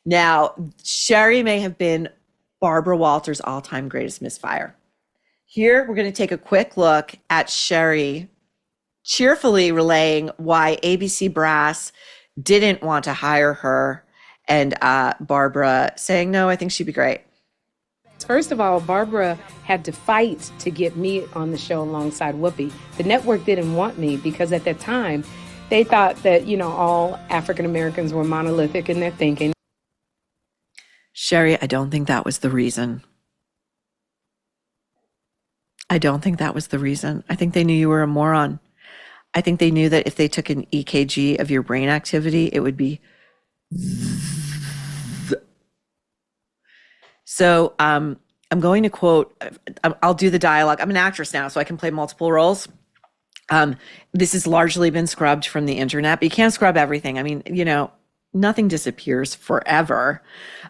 Now, Sherri may have been Barbara Walters' all-time greatest misfire. Here, we're going to take a quick look at Sherri cheerfully relaying why ABC Brass didn't want to hire her, and Barbara saying, no, I think she'd be great. First of all, Barbara had to fight to get me on the show alongside Whoopi. The network didn't want me because at that time, they thought that, all African Americans were monolithic in their thinking. Sherri, I don't think that was the reason. I don't think that was the reason. I think they knew you were a moron. I think they knew that if they took an EKG of your brain activity, it would be. So I'm going to quote, I'll do the dialogue. I'm an actress now, so I can play multiple roles. This has largely been scrubbed from the internet, but you can't scrub everything. I mean, nothing disappears forever.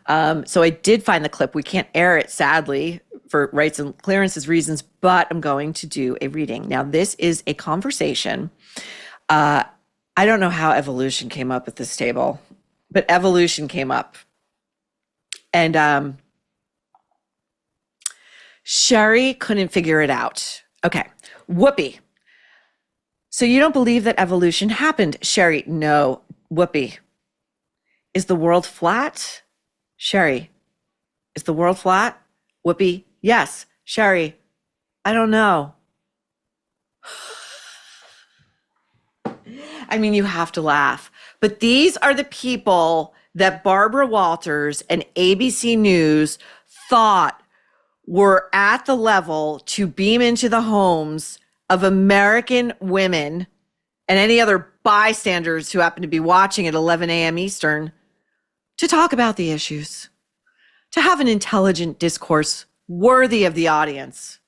So I did find the clip. We can't air it, sadly, for rights and clearances reasons, but I'm going to do a reading. Now, this is a conversation. I don't know how evolution came up at this table, but evolution came up. And Sherri couldn't figure it out. Okay, Whoopi. So you don't believe that evolution happened? Sherri, no. Whoopi. Is the world flat? Sherri, is the world flat? Whoopi, yes. Sherri, I don't know. I mean, you have to laugh. But these are the people that Barbara Walters and ABC News thought were at the level to beam into the homes of American women and any other bystanders who happen to be watching at 11 a.m. Eastern to talk about the issues, to have an intelligent discourse worthy of the audience.